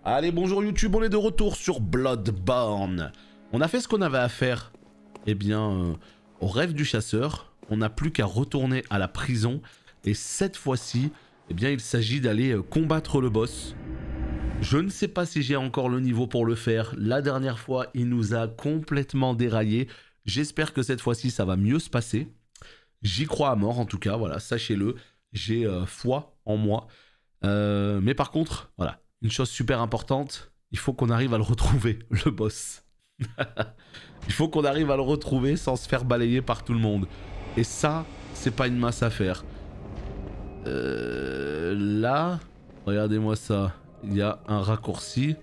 Allez, bonjour YouTube, on est de retour sur Bloodborne. On a fait ce qu'on avait à faire. Eh bien, au rêve du chasseur, on n'a plus qu'à retourner à la prison. Et cette fois-ci, eh bien, il s'agit d'aller combattre le boss. Je ne sais pas si j'ai encore le niveau pour le faire. La dernière fois, il nous a complètement déraillé. J'espère que cette fois-ci, ça va mieux se passer. J'y crois à mort, en tout cas, voilà, sachez-le. J'ai foi en moi. Mais par contre, voilà, une chose super importante, il faut qu'on arrive à le retrouver, le boss. Il faut qu'on arrive à le retrouver sans se faire balayer par tout le monde. Et ça, c'est pas une masse à faire. Là, regardez-moi ça. Il y a un raccourci.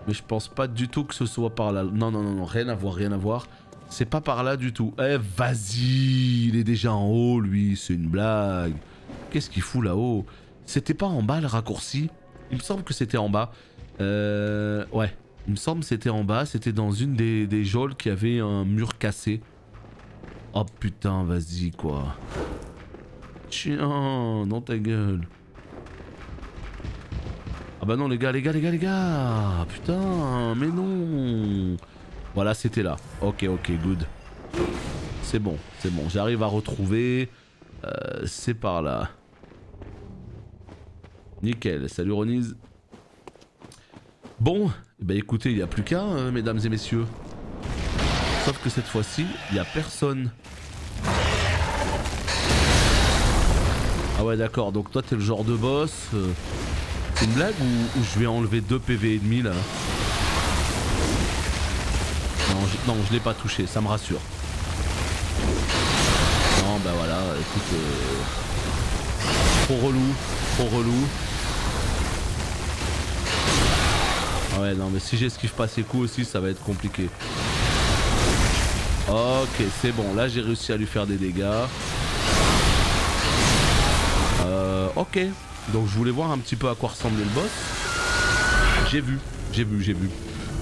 Mais je pense pas du tout que ce soit par là. Non, non, non, non, rien à voir, rien à voir. C'est pas par là du tout. Eh, vas-y, il est déjà en haut, lui. C'est une blague. Qu'est-ce qu'il fout là-haut? C'était pas en bas, le raccourci? Il me semble que c'était en bas. Ouais. Il me semble que c'était en bas. C'était dans une des geôles qui avait un mur cassé. Oh putain, vas-y, quoi. Tiens, dans ta gueule. Ah bah non, les gars. Putain, mais non. Voilà, c'était là. Ok, good. C'est bon. J'arrive à retrouver. C'est par là. Nickel. Salut Ronise. Bon, bah écoutez, il n'y a plus qu'à, mesdames et messieurs. Sauf que cette fois-ci, il n'y a personne. Ah ouais, d'accord. Donc toi, t'es le genre de boss. C'est une blague ou je vais enlever 2 PV et demi là? Non, je l'ai pas touché, ça me rassure. Non, bah voilà, écoute... Trop relou. Ah ouais, non, mais si j'esquive pas ces coups aussi, ça va être compliqué. Ok, c'est bon, là j'ai réussi à lui faire des dégâts. Ok, donc je voulais voir un petit peu à quoi ressemblait le boss. J'ai vu.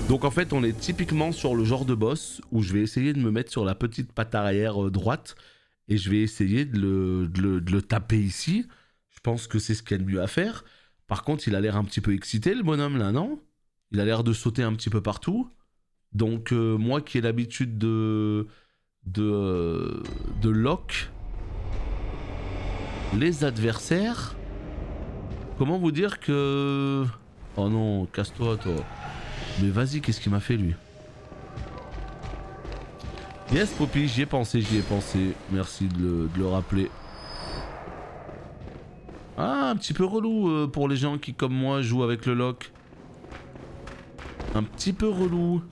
Donc en fait on est typiquement sur le genre de boss où je vais essayer de me mettre sur la petite patte arrière droite et je vais essayer de le taper ici. Je pense que c'est ce qu'il y a de mieux à faire. Par contre il a l'air un petit peu excité le bonhomme là, non? Il a l'air de sauter un petit peu partout. Donc moi qui ai l'habitude de lock les adversaires, comment vous dire que... Oh non, casse-toi toi. Mais vas-y, qu'est-ce qu'il m'a fait lui? Yes Poppy, j'y ai pensé. Merci de le rappeler. Ah, un petit peu relou pour les gens qui comme moi jouent avec le lock. Un petit peu relou.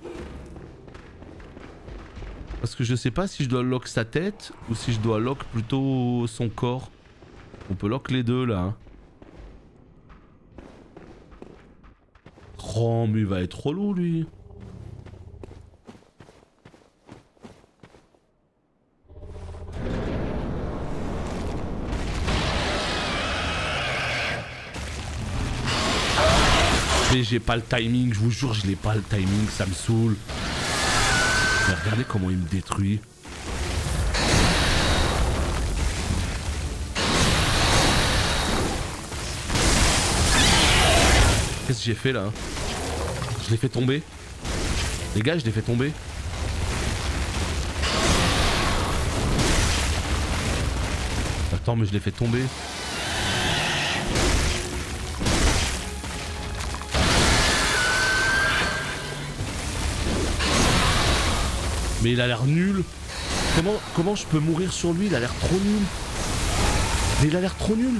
Parce que je sais pas si je dois lock sa tête ou si je dois lock plutôt son corps. On peut lock les deux là. Oh mais il va être relou lui. Mais j'ai pas le timing, je vous jure je l'ai pas le timing, ça me saoule. Mais regardez comment il me détruit. Qu'est-ce que j'ai fait là? Je l'ai fait tomber. Les gars, je l'ai fait tomber. Attends, mais je l'ai fait tomber. Mais il a l'air nul. Comment je peux mourir sur lui? Il a l'air trop nul. Mais il a l'air trop nul.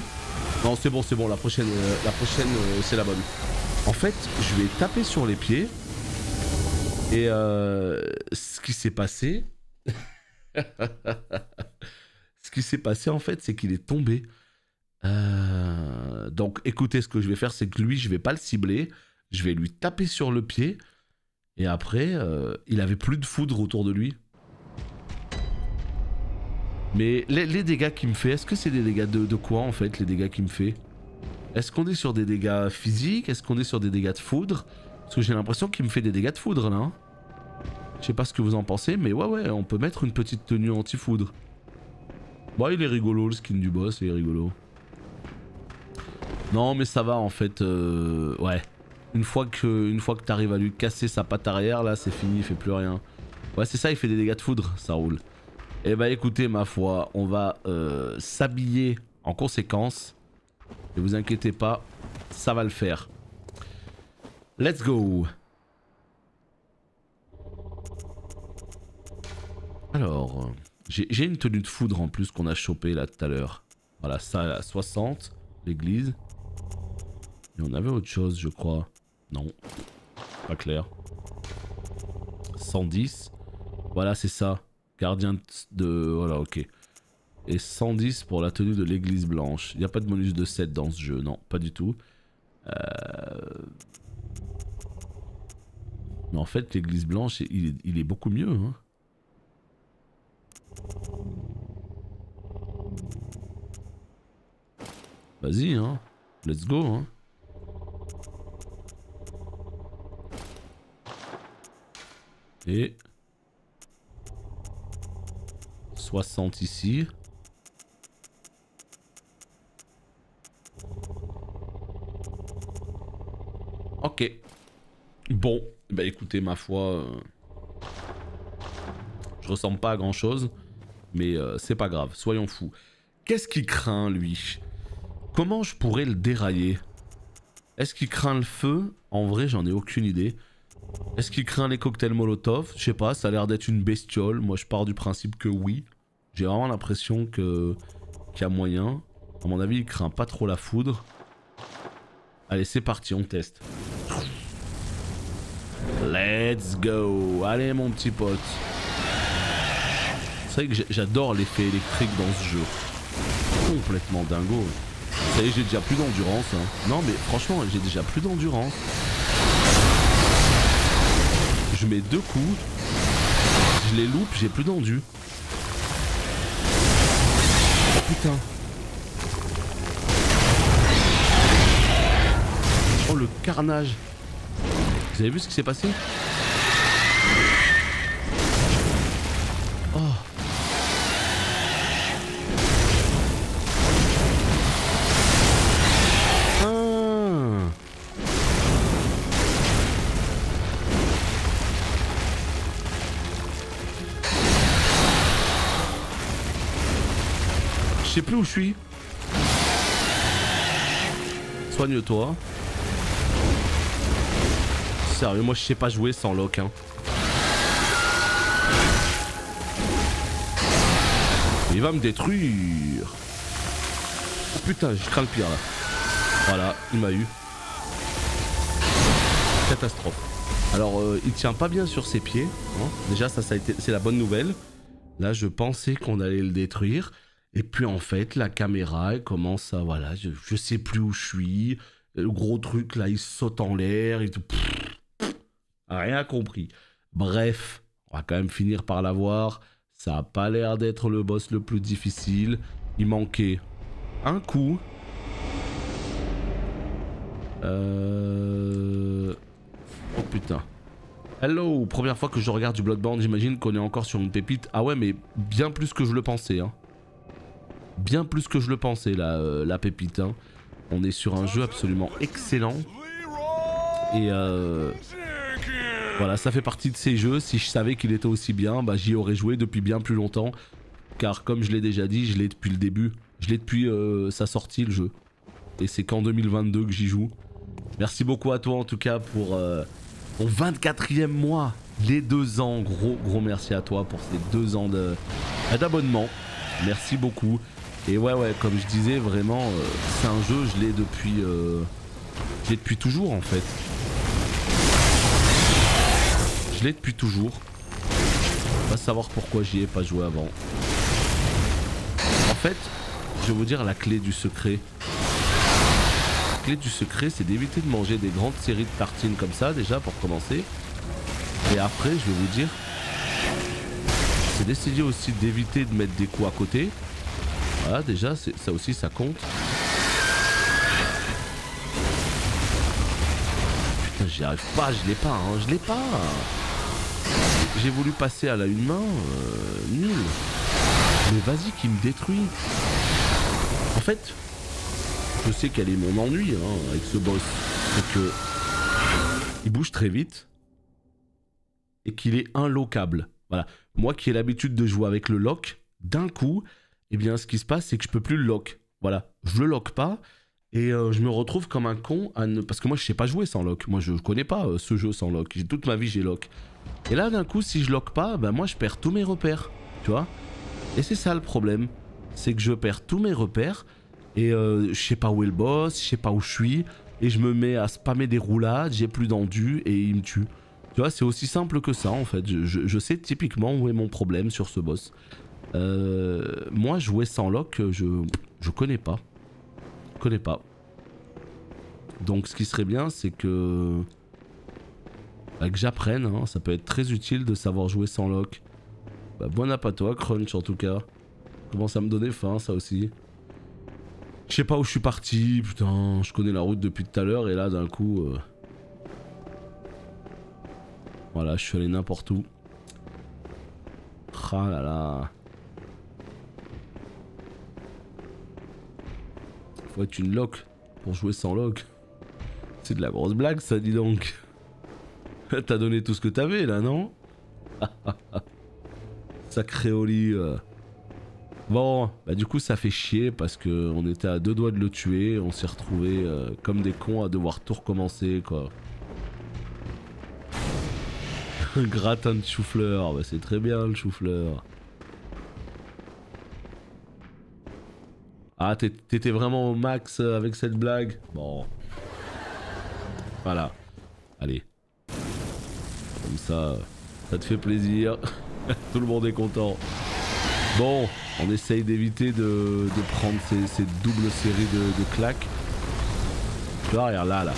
Non, c'est bon. La prochaine c'est la bonne. En fait, je vais taper sur les pieds. Et ce qui s'est passé... Ce qui s'est passé, en fait, c'est qu'il est tombé. Donc, écoutez, ce que je vais faire, c'est que lui, je vais pas le cibler. Je vais lui taper sur le pied. Et après, il avait plus de foudre autour de lui. Mais les dégâts qu'il me fait, est-ce que c'est des dégâts de quoi, en fait, les dégâts qu'il me fait? Est-ce qu'on est sur des dégâts physiques? Est-ce qu'on est sur des dégâts de foudre? Parce que j'ai l'impression qu'il me fait des dégâts de foudre, là. Hein. Je sais pas ce que vous en pensez, mais ouais, on peut mettre une petite tenue anti-foudre. Bon, il est rigolo, le skin du boss, il est rigolo. Non, mais ça va, en fait, ouais. Une fois que t'arrives à lui casser sa patte arrière, là c'est fini, il fait plus rien. Ouais c'est ça, il fait des dégâts de foudre, ça roule. Et bah écoutez ma foi, on va s'habiller en conséquence. Ne vous inquiétez pas, ça va le faire. Let's go. Alors, j'ai une tenue de foudre en plus qu'on a chopé là tout à l'heure. Voilà, ça à 60, l'église. Et on avait autre chose je crois. Non, pas clair. 110. Voilà c'est ça. Gardien de... Voilà ok. Et 110 pour la tenue de l'église blanche. Il n'y a pas de bonus de 7 dans ce jeu, non, pas du tout. Mais en fait l'église blanche il est beaucoup mieux hein. Vas-y hein. Let's go hein. Et 60 ici. Ok. Bon, bah écoutez ma foi, je ressemble pas à grand chose, mais c'est pas grave, soyons fous. Qu'est-ce qu'il craint lui? Comment je pourrais le dérailler? Est-ce qu'il craint le feu? En vrai j'en ai aucune idée. Est-ce qu'il craint les cocktails Molotov? Je sais pas, ça a l'air d'être une bestiole. Moi je pars du principe que oui. J'ai vraiment l'impression qu'il y a moyen. À mon avis il craint pas trop la foudre. Allez c'est parti, on teste. Let's go. Allez mon petit pote. C'est vrai que j'adore l'effet électrique dans ce jeu. Complètement dingo. Ça y est j'ai déjà plus d'endurance hein. Non mais franchement j'ai déjà plus d'endurance. Je mets 2 coups, je les loupe, j'ai plus d'endu. Oh putain. Oh le carnage. Vous avez vu ce qui s'est passé? Oh. Je sais plus où je suis. Soigne-toi. Sérieux, moi je sais pas jouer sans lock hein. Il va me détruire. Oh putain, je crains le pire là. Voilà, il m'a eu. Catastrophe. Alors il tient pas bien sur ses pieds hein. Déjà ça a été, c'est la bonne nouvelle. Là je pensais qu'on allait le détruire. Et puis en fait la caméra elle commence à voilà, je sais plus où je suis. Le gros truc là il saute en l'air et tout. Rien compris. Bref, on va quand même finir par l'avoir. Ça a pas l'air d'être le boss le plus difficile. Il manquait un coup. Oh putain. Hello, première fois que je regarde du Bloodborne, j'imagine qu'on est encore sur une pépite. Ah ouais mais bien plus que je le pensais hein. Bien plus que je le pensais la pépite hein. On est sur un jeu absolument excellent. Et voilà, ça fait partie de ces jeux. Si je savais qu'il était aussi bien, bah, j'y aurais joué depuis bien plus longtemps. Car comme je l'ai déjà dit, je l'ai depuis le début. Je l'ai depuis sa sortie le jeu. Et c'est qu'en 2022 que j'y joue. Merci beaucoup à toi en tout cas pour ton 24e mois. Les 2 ans, gros merci à toi pour ces 2 ans d'abonnement. Merci beaucoup. Et ouais, comme je disais, vraiment, c'est un jeu, je l'ai depuis toujours en fait. Je l'ai depuis toujours. On va savoir pourquoi j'y ai pas joué avant. En fait, je vais vous dire la clé du secret. La clé du secret, c'est d'éviter de manger des grandes séries de tartines comme ça, déjà, pour commencer. Et après, je vais vous dire, c'est d'essayer aussi d'éviter de mettre des coups à côté. Voilà, déjà, ça aussi, ça compte. Putain, j'y arrive pas, je l'ai pas, hein, je l'ai pas. J'ai voulu passer à la une main, nul. Mais vas-y, qui me détruit. En fait, je sais quel est mon ennui hein, avec ce boss. C'est que il bouge très vite et qu'il est unlockable. Voilà. Moi qui ai l'habitude de jouer avec le lock, d'un coup, eh bien, ce qui se passe, c'est que je peux plus le lock. Voilà. Je le lock pas et je me retrouve comme un con parce que moi, je sais pas jouer sans lock. Moi, je connais pas ce jeu sans lock. Toute ma vie, j'ai lock. Et là, d'un coup, si je lock pas, ben moi, je perds tous mes repères. Tu vois? Et c'est ça le problème. C'est que je perds tous mes repères et je sais pas où est le boss, je sais pas où je suis et je me mets à spammer des roulades, j'ai plus d'endu et il me tue. Tu vois, c'est aussi simple que ça en fait. Je sais typiquement où est mon problème sur ce boss. Moi, jouer sans lock, je connais pas. Je connais pas. Donc ce qui serait bien, c'est que j'apprenne, hein. Ça peut être très utile de savoir jouer sans lock. Bah, bon app à toi, Crunch en tout cas. Commence à me donner faim, ça aussi. Je sais pas où je suis parti, putain, je connais la route depuis tout à l'heure et là d'un coup... Voilà, je suis allé n'importe où. Ah là là. Faut être une lock pour jouer sans lock. C'est de la grosse blague ça, dis donc. T'as donné tout ce que t'avais là, non? Sacré Oli. Bon, bah du coup ça fait chier parce que on était à 2 doigts de le tuer, on s'est retrouvés comme des cons à devoir tout recommencer quoi. Gratin de chou-fleur, bah c'est très bien le chou-fleur. Ah t'étais vraiment au max avec cette blague? Bon. Voilà. Allez. Comme ça te fait plaisir. Tout le monde est content. Bon, on essaye d'éviter de prendre ces doubles séries de claques. Tu vois, regarde là.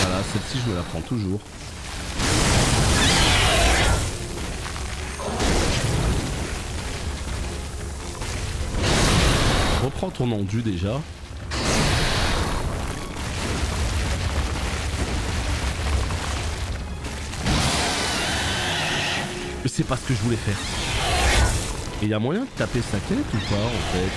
Voilà, celle-ci je me la prends toujours. Reprends ton endu déjà. Mais c'est pas ce que je voulais faire. Et y a moyen de taper sa tête ou pas en fait?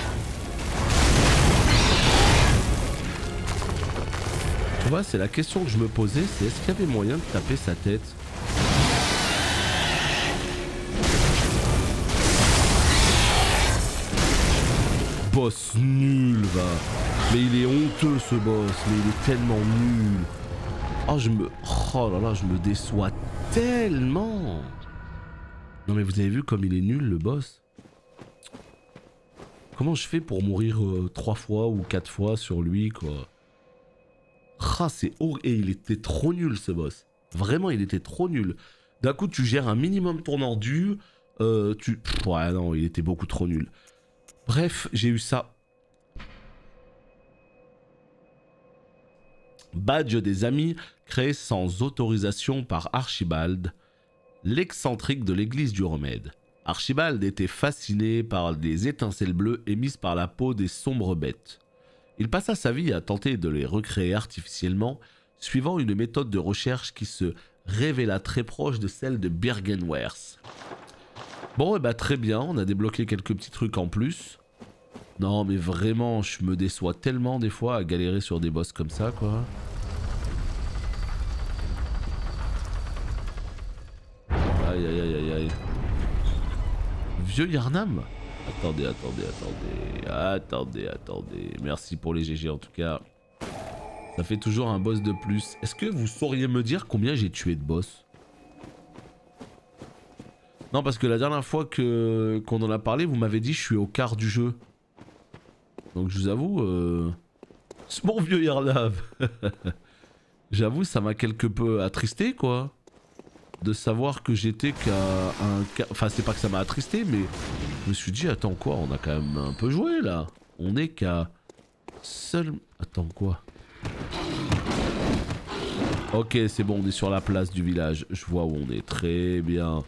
Tu vois, c'est la question que je me posais, c'est est-ce qu'il y avait moyen de taper sa tête? Boss nul, va. Mais il est honteux ce boss, mais il est tellement nul. Oh là là, je me déçois tellement. Non mais vous avez vu comme il est nul le boss? Comment je fais pour mourir 3 fois ou 4 fois sur lui quoi? Ah c'est horrible. Et il était trop nul ce boss. Vraiment il était trop nul. D'un coup tu gères un minimum ton endu. Ouais non il était beaucoup trop nul. Bref j'ai eu ça. Badge des amis créé sans autorisation par Archibald, l'excentrique de l'église du remède. Archibald était fasciné par les étincelles bleues émises par la peau des sombres bêtes. Il passa sa vie à tenter de les recréer artificiellement, suivant une méthode de recherche qui se révéla très proche de celle de Byrgenwerth. Bon, et bah très bien, on a débloqué quelques petits trucs en plus. Non mais vraiment, je me déçois tellement des fois à galérer sur des boss comme ça quoi. Aïe aïe aïe aïe aïe. Vieux Yarnam? Attendez. Merci pour les GG en tout cas. Ça fait toujours un boss de plus. Est-ce que vous sauriez me dire combien j'ai tué de boss? Non parce que la dernière fois qu'on en a parlé, vous m'avez dit je suis au quart du jeu. Donc je vous avoue... C'est mon vieux Yarnam. J'avoue ça m'a quelque peu attristé quoi. De savoir que j'étais qu'à un... Enfin c'est pas que ça m'a attristé mais je me suis dit attends quoi, on a quand même un peu joué là. On est qu'à... Attends quoi? Ok c'est bon on est sur la place du village. Je vois où on est, très bien.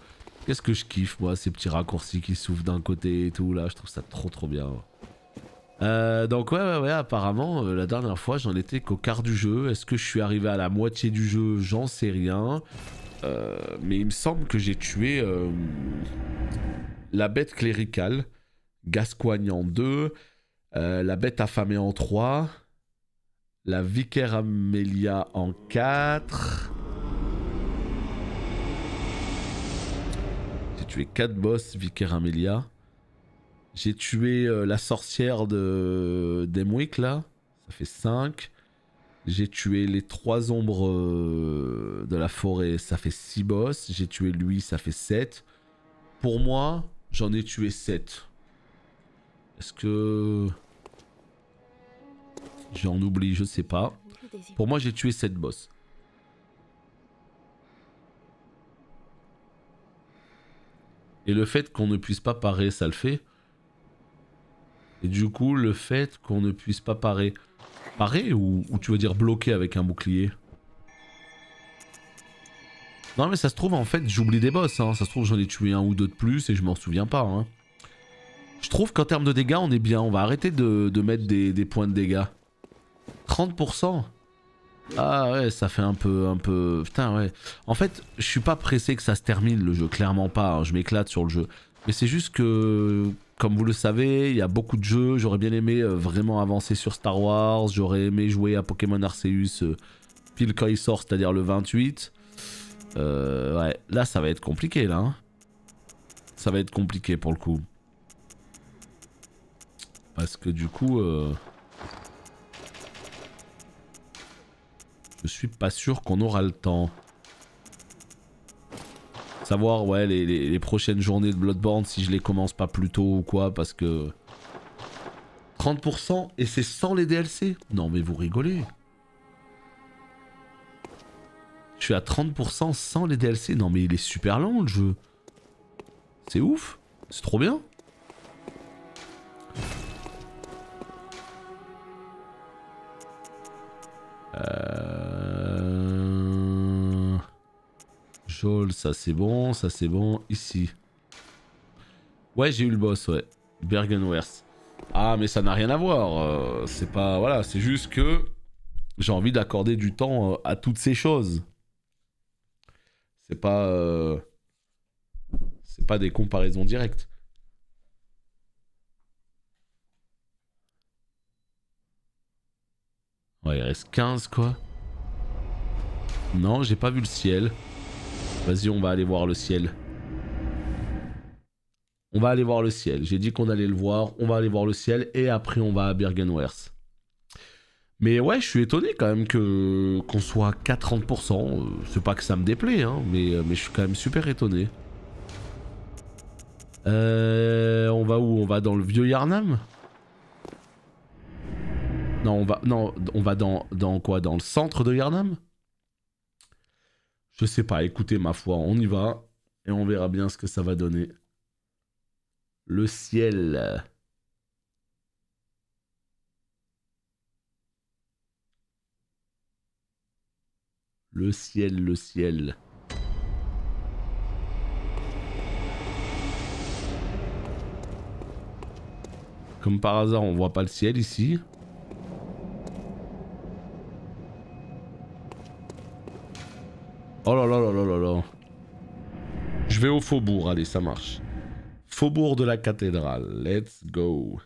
Qu'est-ce que je kiffe moi ces petits raccourcis qui s'ouvrent d'un côté et tout là. Je trouve ça trop bien. Donc ouais apparemment la dernière fois j'en étais qu'au quart du jeu. Est-ce que je suis arrivé à la moitié du jeu? J'en sais rien. Mais il me semble que j'ai tué la bête cléricale, Gascoigne en 2, La bête affamée en 3. La vicaire Amélia en 4. J'ai tué 4 boss, vicaire Amélia. J'ai tué la sorcière d'Emwick là. Ça fait 5. J'ai tué les 3 ombres de la forêt. Ça fait 6 boss. J'ai tué lui, ça fait 7. Pour moi, j'en ai tué 7. Est-ce que... j'en oublie, je sais pas. Pour moi, j'ai tué 7 boss. Et le fait qu'on ne puisse pas parer, ça le fait. Et du coup, le fait qu'on ne puisse pas parer... Parer ou tu veux dire bloquer avec un bouclier? Non mais ça se trouve en fait j'oublie des boss, hein. Ça se trouve j'en ai tué un ou deux de plus et je m'en souviens pas. Hein. Je trouve qu'en termes de dégâts on est bien, on va arrêter de mettre des points de dégâts. 30%. Ah ouais ça fait un peu... Putain ouais. En fait je suis pas pressé que ça se termine le jeu, clairement pas, hein. Je m'éclate sur le jeu. Mais c'est juste que... Comme vous le savez, il y a beaucoup de jeux, j'aurais bien aimé vraiment avancer sur Star Wars, j'aurais aimé jouer à Pokémon Arceus pile quand il sort, c'est-à-dire le 28. Ouais, là ça va être compliqué là. Hein. Ça va être compliqué pour le coup. Parce que du coup... je suis pas sûr qu'on aura le temps. Savoir ouais les prochaines journées de Bloodborne si je les commence pas plus tôt ou quoi parce que 30% et c'est sans les DLC. Non mais vous rigolez. Je suis à 30% sans les DLC. Non mais il est super lent le jeu. C'est ouf. C'est trop bien. Joel, ça c'est bon, ça c'est bon. Ici. Ouais, j'ai eu le boss, ouais. Bergenwerth. Ah, mais ça n'a rien à voir. C'est pas... Voilà, c'est juste que j'ai envie d'accorder du temps à toutes ces choses. C'est pas... C'est pas des comparaisons directes. Ouais, il reste 15, quoi. Non, j'ai pas vu le ciel. Vas-y, on va aller voir le ciel. On va aller voir le ciel. J'ai dit qu'on allait le voir. On va aller voir le ciel. Et après, on va à Bergenwerth. Mais ouais, je suis étonné quand même qu'on soit qu'à 30%. C'est pas que ça me déplaît, hein, mais je suis quand même super étonné. On va où? On va dans le vieux Yharnam? Non, on va dans quoi? Dans le centre de Yharnam? Je sais pas, écoutez ma foi, on y va. Et on verra bien ce que ça va donner. Le ciel. Le ciel, le ciel. Comme par hasard, on voit pas le ciel ici. Oh là là là là là là. Je vais au faubourg, allez, ça marche. Faubourg de la cathédrale, let's go.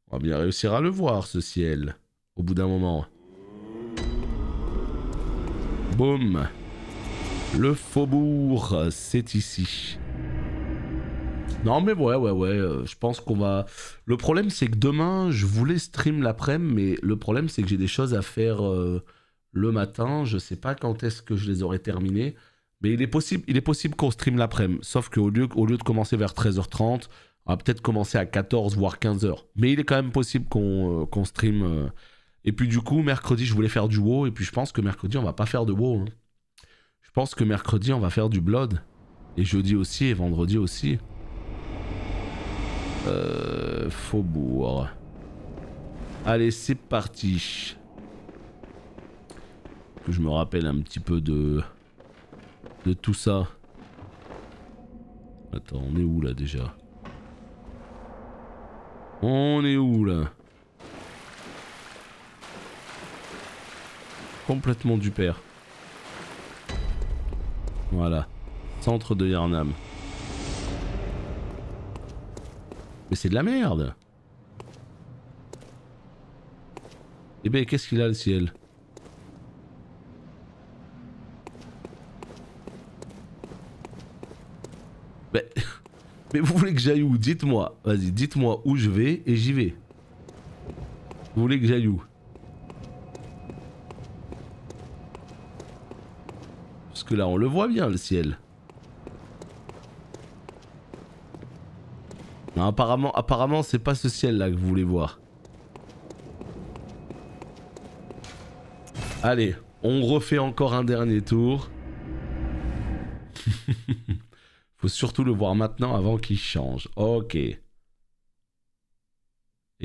On va bien réussir à le voir, ce ciel. Au bout d'un moment. Boum. Le faubourg, c'est ici. Non mais ouais, je pense qu'on va... Le problème c'est que demain, je voulais stream l'après-midi, mais le problème c'est que j'ai des choses à faire le matin. Je sais pas quand est-ce que je les aurai terminées. Mais il est possible qu'on stream l'après-midi. Sauf qu'au lieu de commencer vers 13h30, on va peut-être commencer à 14 voire 15h. Mais il est quand même possible qu'on stream. Et puis du coup, mercredi, je voulais faire du WoW. Et puis je pense que mercredi, on va pas faire de WoW. Hein. Je pense que mercredi, on va faire du Blood. Et jeudi aussi, et vendredi aussi. Faubourg. Allez, c'est parti. Que je me rappelle un petit peu de tout ça. Attends, on est où là déjà? On est où là? Complètement du père. Voilà. Centre de Yharnam. Mais c'est de la merde. Eh ben qu'est-ce qu'il a le ciel? Mais vous voulez que j'aille où? Dites-moi. Vas-y, dites-moi où je vais et j'y vais. Vous voulez que j'aille où? Parce que là on le voit bien le ciel. Non, apparemment c'est pas ce ciel là que vous voulez voir. Allez, on refait encore un dernier tour. Faut surtout le voir maintenant avant qu'il change. Ok. Et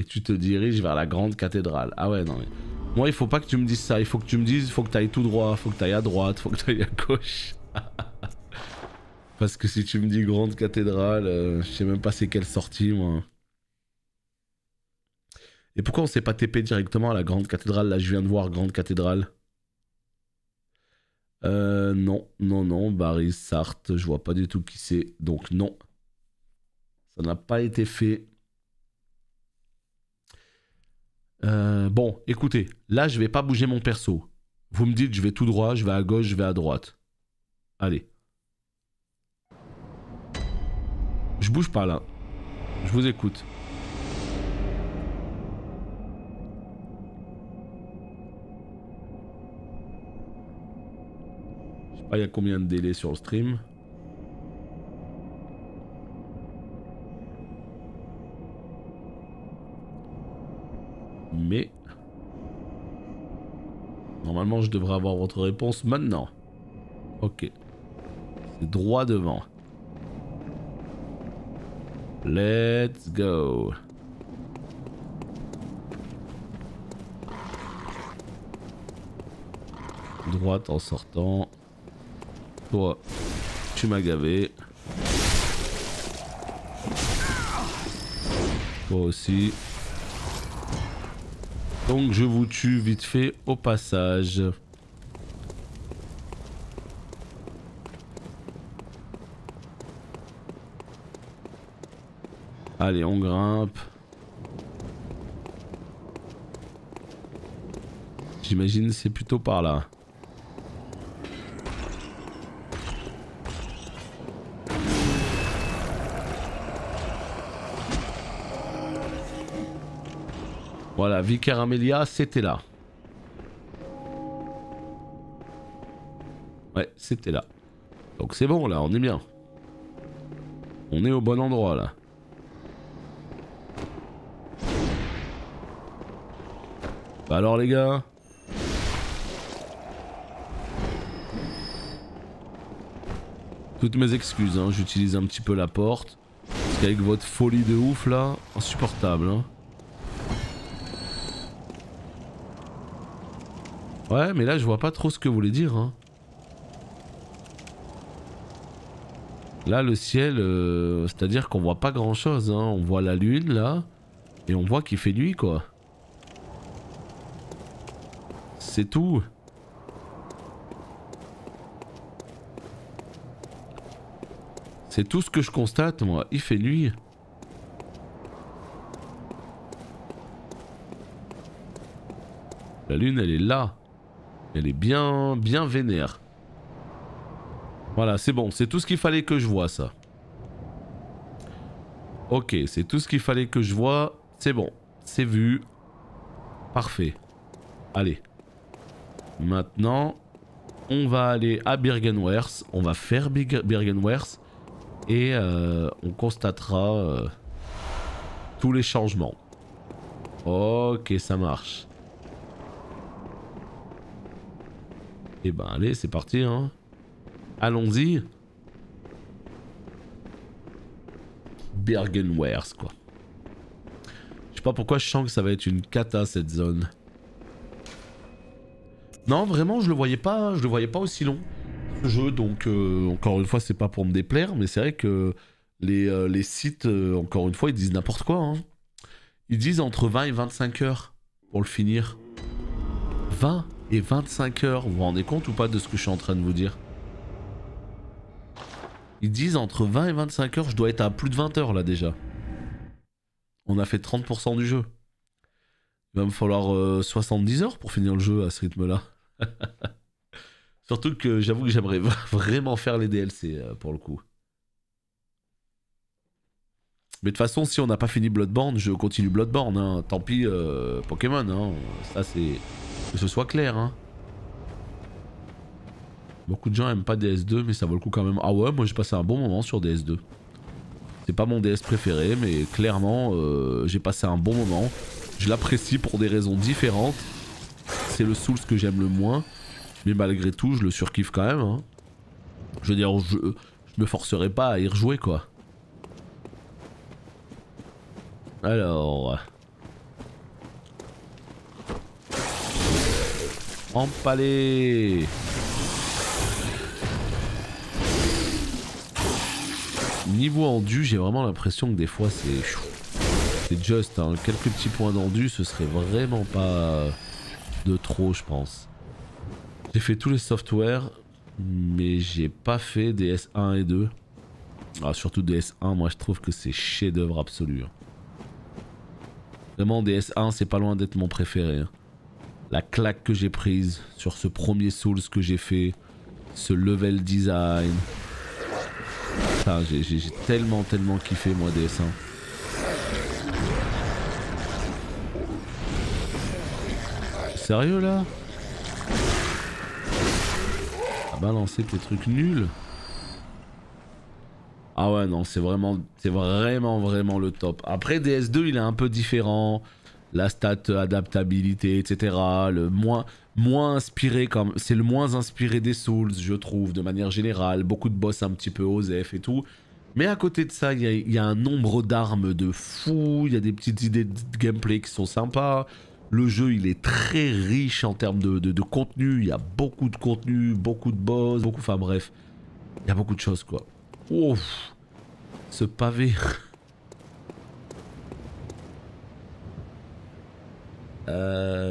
tu te diriges vers la grande cathédrale. Ah ouais, non mais... Moi, il faut pas que tu me dises ça. Il faut que tu me dises, il faut que tu ailles tout droit, il faut que tu ailles à droite, il faut que tu ailles à gauche. Parce que si tu me dis grande cathédrale, je sais même pas c'est quelle sortie, moi. Et pourquoi on s'est pas TP directement à la grande cathédrale? Là, je viens de voir grande cathédrale. Non, Barry Sartre, je vois pas du tout qui c'est. Donc non. Ça n'a pas été fait. Bon, écoutez, là je vais pas bouger mon perso. Vous me dites je vais tout droit, je vais à gauche, je vais à droite. Allez. Je bouge pas là. Je vous écoute. Je sais pas il y a combien de délais sur le stream. Mais... Normalement, je devrais avoir votre réponse maintenant. Ok. C'est droit devant. Let's go. Droite en sortant. Toi, tu m'as gavé. Toi aussi. Donc je vous tue vite fait au passage. Allez, on grimpe. J'imagine c'est plutôt par là. Voilà, Vicaire Amelia, c'était là. Ouais, c'était là. Donc c'est bon là, on est bien. On est au bon endroit là. Bah alors les gars. Toutes mes excuses, hein, j'utilise un petit peu la porte. Parce qu'avec votre folie de ouf là, insupportable. Hein. Ouais, mais là je vois pas trop ce que vous voulez dire. Hein. Là le ciel, c'est-à-dire qu'on voit pas grand chose. Hein. On voit la lune là, et on voit qu'il fait nuit quoi. C'est tout. C'est tout ce que je constate moi, il fait nuit. La lune elle est là. Elle est bien vénère. Voilà, c'est bon, c'est tout ce qu'il fallait que je vois ça. Ok, c'est tout ce qu'il fallait que je vois. C'est bon, c'est vu. Parfait. Allez. Maintenant, on va aller à Byrgenwerth. On va faire Byrgenwerth. Et on constatera tous les changements. Ok, ça marche. Et ben allez, c'est parti hein. Allons-y. Byrgenwerth quoi. Je sais pas pourquoi je sens que ça va être une cata cette zone. Non vraiment je le voyais pas aussi long ce jeu donc encore une fois c'est pas pour me déplaire mais c'est vrai que les sites encore une fois ils disent n'importe quoi hein. Ils disent entre 20 et 25 heures pour le finir. 20 et 25 heures, vous vous rendez compte ou pas de ce que je suis en train de vous dire? Ils disent entre 20 et 25 heures, je dois être à plus de 20 heures là déjà. On a fait 30% du jeu. Il va me falloir 70 heures pour finir le jeu à ce rythme-là. Surtout que j'avoue que j'aimerais vraiment faire les DLC pour le coup. Mais de toute façon, si on n'a pas fini Bloodborne, je continue Bloodborne. Hein. Tant pis, Pokémon. Hein. Ça, c'est... Que ce soit clair. Hein. Beaucoup de gens aiment pas DS2, mais ça vaut le coup quand même. Ah ouais, moi j'ai passé un bon moment sur DS2. C'est pas mon DS préféré, mais clairement, j'ai passé un bon moment. Je l'apprécie pour des raisons différentes. C'est le Souls que j'aime le moins. Mais malgré tout, je le surkiffe quand même. Hein. Je veux dire, je me forcerai pas à y rejouer, quoi. Alors... Empalé. Niveau endu, j'ai vraiment l'impression que des fois c'est juste, hein. Quelques petits points d'endu, ce serait vraiment pas de trop, je pense. J'ai fait tous les softwares, mais j'ai pas fait DS1 et 2. Ah, surtout DS1, moi je trouve que c'est chef-d'œuvre absolu. Hein. Vraiment, DS1, c'est pas loin d'être mon préféré. Hein. La claque que j'ai prise sur ce premier Souls que j'ai fait, ce level design. J'ai tellement kiffé moi DS1. Sérieux là? T'as balancé tes trucs nuls? Ah ouais non, c'est vraiment le top. Après DS2 il est un peu différent. La stat adaptabilité, etc. Le moins inspiré, comme c'est le moins inspiré des Souls, je trouve, de manière générale. Beaucoup de boss un petit peu OSEF et tout. Mais à côté de ça, il y a un nombre d'armes de fou. Il y a des petites idées de gameplay qui sont sympas. Le jeu, il est très riche en termes de contenu. Il y a beaucoup de contenu, beaucoup de boss, enfin bref. Il y a beaucoup de choses, quoi. Ouf, ce pavé.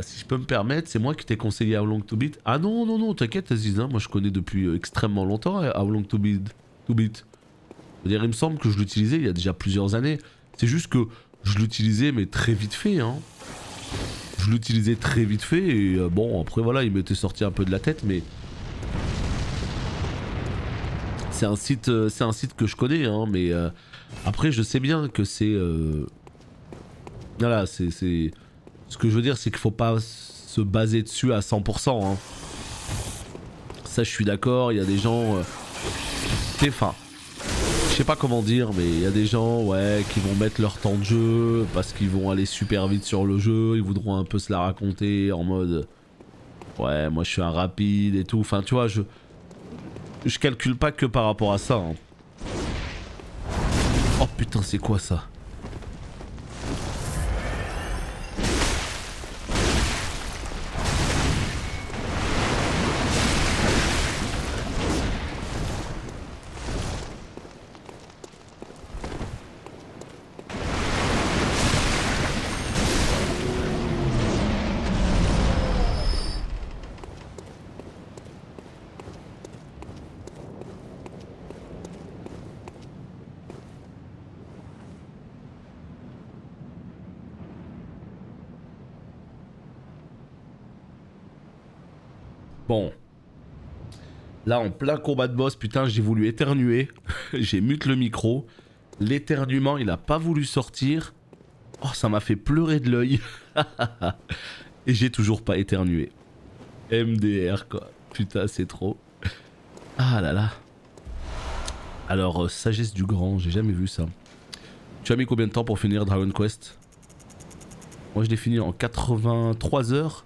Si je peux me permettre, c'est moi qui t'ai conseillé How Long to Beat. Ah non, non, non, t'inquiète Aziz, hein, moi je connais depuis extrêmement longtemps How Long to Beat. C'est-à-dire, il me semble que je l'utilisais il y a déjà plusieurs années. C'est juste que je l'utilisais mais très vite fait. Hein. Je l'utilisais très vite fait et bon, après voilà, il m'était sorti un peu de la tête, mais... C'est un site que je connais, hein, mais après je sais bien que c'est... Voilà, c'est... Ce que je veux dire, c'est qu'il faut pas se baser dessus à 100%. Hein. Ça, je suis d'accord. Il y a des gens... Enfin, je sais pas comment dire, mais il y a des gens, ouais, qui vont mettre leur temps de jeu parce qu'ils vont aller super vite sur le jeu. Ils voudront un peu se la raconter en mode... Ouais, moi, je suis un rapide et tout. Enfin, tu vois, je calcule pas que par rapport à ça. Hein. Oh putain, c'est quoi ça ? Bon. Là, en plein combat de boss, putain, j'ai voulu éternuer. J'ai mute le micro. L'éternuement, il a pas voulu sortir. Oh, ça m'a fait pleurer de l'œil. Et j'ai toujours pas éternué. MDR, quoi. Putain, c'est trop. Ah là là. Alors, sagesse du grand, j'ai jamais vu ça. Tu as mis combien de temps pour finir Dragon Quest? Moi, je l'ai fini en 83 heures.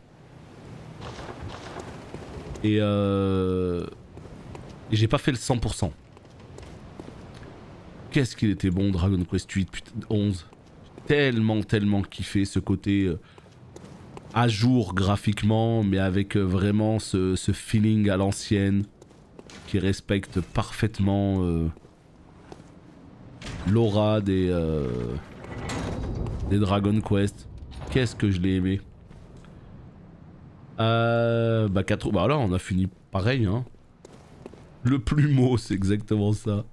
Et j'ai pas fait le 100%. Qu'est-ce qu'il était bon Dragon Quest 8, putain, 11. Tellement kiffé ce côté à jour graphiquement, mais avec vraiment ce feeling à l'ancienne qui respecte parfaitement l'aura des Dragon Quest. Qu'est-ce que je l'ai aimé. Bah là on a fini pareil hein. Le plumeau c'est exactement ça.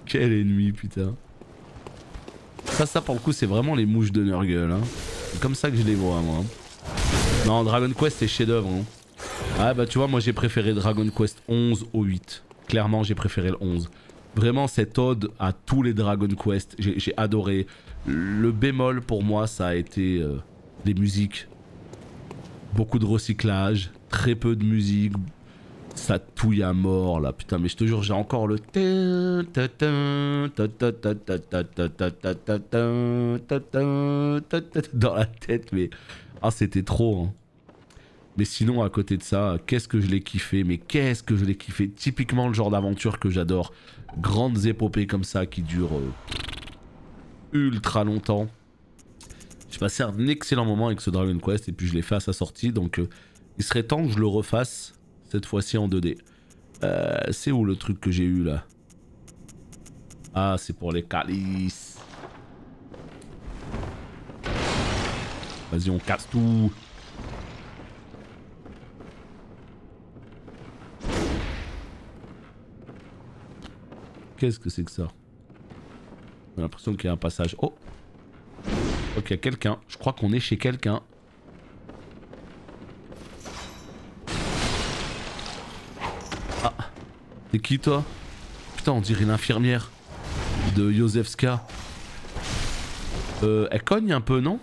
Quel ennemi putain. Ça pour le coup, c'est vraiment les mouches de Nurgle. Hein. C'est comme ça que je les vois, moi. Non, Dragon Quest, c'est chef-d'œuvre. Hein. Ah bah tu vois, moi j'ai préféré Dragon Quest 11 au 8. Clairement, j'ai préféré le 11. Vraiment, cette ode à tous les Dragon Quest, j'ai adoré. Le bémol pour moi, ça a été les musiques. Beaucoup de recyclage, très peu de musique. Ça touille à mort là, putain, mais je te jure, j'ai encore le dans la tête, mais ah, c'était trop. Hein. Mais sinon, à côté de ça, qu'est-ce que je l'ai kiffé, mais qu'est-ce que je l'ai kiffé. Typiquement le genre d'aventure que j'adore. Grandes épopées comme ça qui durent ultra longtemps. J'ai passé un excellent moment avec ce Dragon Quest et puis je l'ai fait à sa sortie, donc il serait temps que je le refasse. Cette fois-ci en 2D. C'est où le truc que j'ai eu là? Ah, c'est pour les calices. Vas-y, on casse tout. Qu'est-ce que c'est que ça? J'ai l'impression qu'il y a un passage. Oh! Ok, il y a quelqu'un. Je crois qu'on est chez quelqu'un. Ah, t'es qui toi? Putain, on dirait une infirmière de Josefska. Elle cogne un peu, non?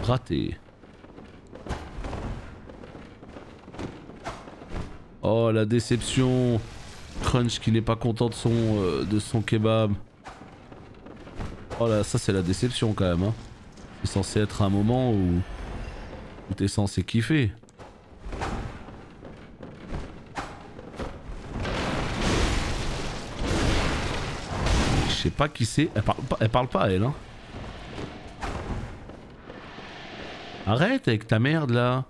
Raté. Oh, la déception. Crunch qui n'est pas content de son kebab. Oh là, ça c'est la déception quand même. Hein. C'est censé être un moment où t'es censé kiffer. Je sais pas qui c'est. Elle parle pas elle. Hein. Arrête avec ta merde là.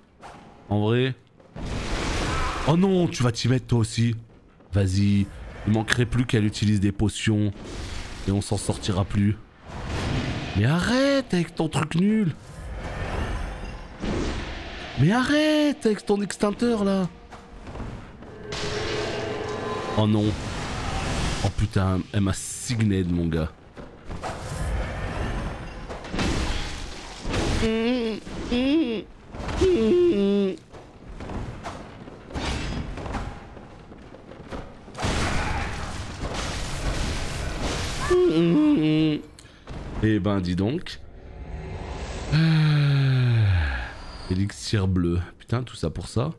En vrai. Oh non, tu vas t'y mettre toi aussi. Vas-y. Il manquerait plus qu'elle utilise des potions. Et on s'en sortira plus. Mais arrête avec ton truc nul. Mais arrête avec ton extincteur là. Oh non. Oh putain, elle m'a signé de mon gars. Eh ben dis donc. Élixir bleu. Putain, tout ça pour ça.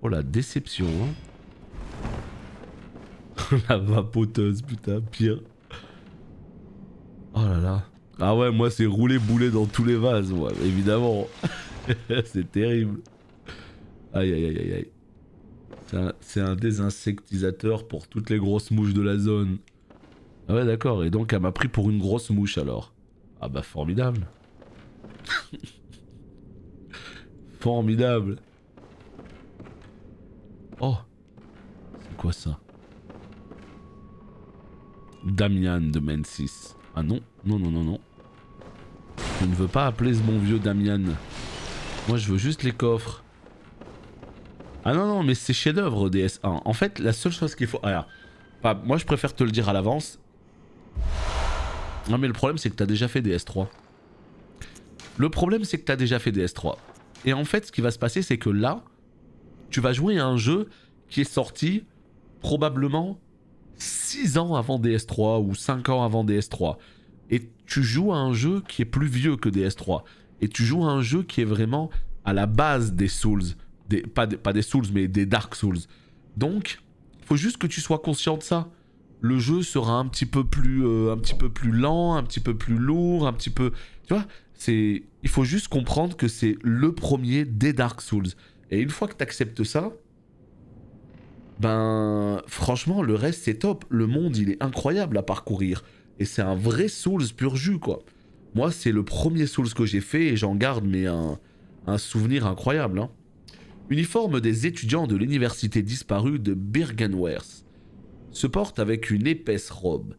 Oh la déception. Hein. La vapoteuse, putain, pire. Oh là là. Ah ouais, moi c'est rouler boulet dans tous les vases, moi, évidemment. C'est terrible. Aïe aïe aïe aïe aïe. C'est un désinsectisateur pour toutes les grosses mouches de la zone. Ah ouais d'accord, et donc elle m'a pris pour une grosse mouche alors. Ah bah formidable. Formidable. Oh. C'est quoi ça? Damian de Mensis. Ah non, non, non, non, non. Je ne veux pas appeler ce bon vieux Damian. Moi je veux juste les coffres. Ah non, non, mais c'est chef-d'œuvre DS1. En fait, la seule chose qu'il faut... Alors, moi je préfère te le dire à l'avance. Non mais le problème c'est que t'as déjà fait DS3. Le problème c'est que t'as déjà fait DS3. Et en fait ce qui va se passer c'est que là, tu vas jouer à un jeu qui est sorti probablement 6 ans avant DS3 ou 5 ans avant DS3. Et tu joues à un jeu qui est plus vieux que DS3. Et tu joues à un jeu qui est vraiment à la base des Souls. Pas des Souls mais des Dark Souls. Donc, il faut juste que tu sois conscient de ça. Le jeu sera un petit peu plus lent, un petit peu plus lourd, un petit peu... Tu vois, il faut juste comprendre que c'est le premier des Dark Souls. Et une fois que tu acceptes ça, ben franchement, le reste c'est top. Le monde, il est incroyable à parcourir. Et c'est un vrai Souls pur jus, quoi. Moi, c'est le premier Souls que j'ai fait et j'en garde mais un souvenir incroyable. Hein. Uniforme des étudiants de l'université disparue de Byrgenwerth. Se porte avec une épaisse robe.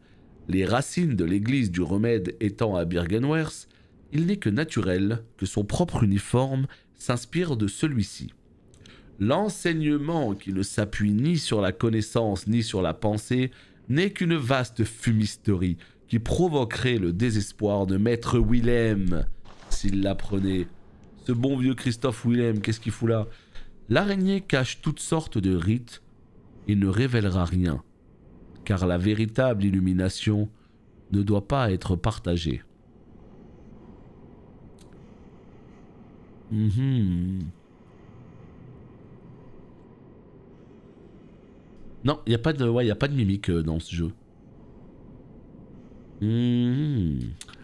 Les racines de l'église du remède étant à Byrgenwerth, il n'est que naturel que son propre uniforme s'inspire de celui-ci. L'enseignement qui ne s'appuie ni sur la connaissance ni sur la pensée n'est qu'une vaste fumisterie qui provoquerait le désespoir de Maître Willem s'il l'apprenait. Ce bon vieux Christophe Willem, qu'est-ce qu'il fout là? L'araignée cache toutes sortes de rites et ne révélera rien, car la véritable illumination ne doit pas être partagée. Non, il n'y a pas de mimique dans ce jeu.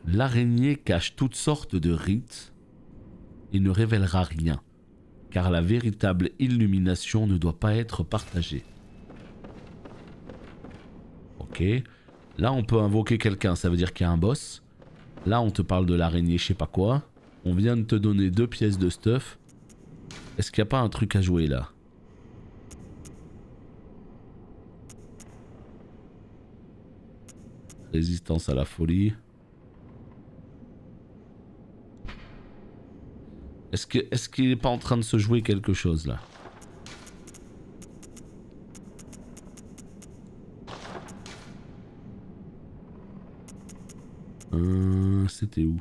L'araignée cache toutes sortes de rites et ne révélera rien, car la véritable illumination ne doit pas être partagée. Ok. Là, on peut invoquer quelqu'un, ça veut dire qu'il y a un boss. Là, on te parle de l'araignée, je sais pas quoi. On vient de te donner 2 pièces de stuff. Est-ce qu'il n'y a pas un truc à jouer là? Résistance à la folie. Est-ce qu'il n'est pas en train de se jouer quelque chose là? C'était où?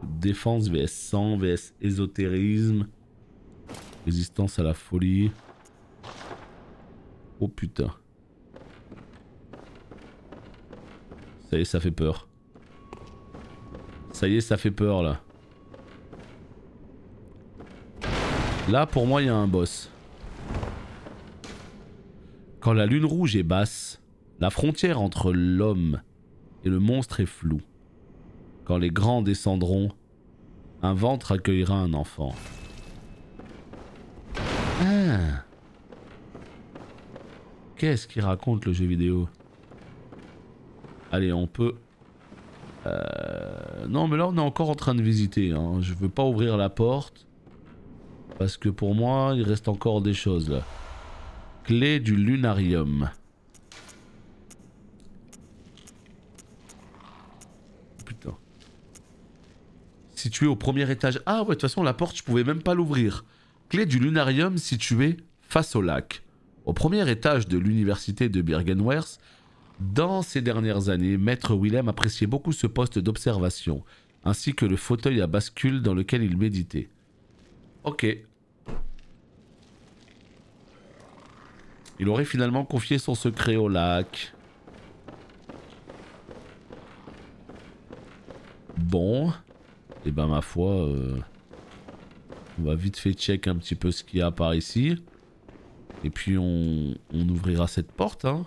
Défense vs 100 vs ésotérisme. Résistance à la folie. Oh putain. Ça y est, ça fait peur. Ça y est, ça fait peur là. Là, pour moi, il y a un boss. Quand la lune rouge est basse, la frontière entre l'homme et le monstre est floue. Quand les grands descendront, un ventre accueillera un enfant. Ah. Qu'est-ce qu'il raconte le jeu vidéo? Allez, on peut... Non, mais là, on est encore en train de visiter. Hein. Je veux pas ouvrir la porte. Parce que pour moi, il reste encore des choses là. Clé du lunarium. Putain. Situé au premier étage. Ah ouais, de toute façon, la porte, je pouvais même pas l'ouvrir. Clé du lunarium située face au lac. Au premier étage de l'université de Byrgenwerth. Dans ces dernières années, Maître Willem appréciait beaucoup ce poste d'observation, ainsi que le fauteuil à bascule dans lequel il méditait. Ok. Il aurait finalement confié son secret au lac. Bon. Et ben ma foi, on va vite fait check un petit peu ce qu'il y a par ici. Et puis on ouvrira cette porte, hein.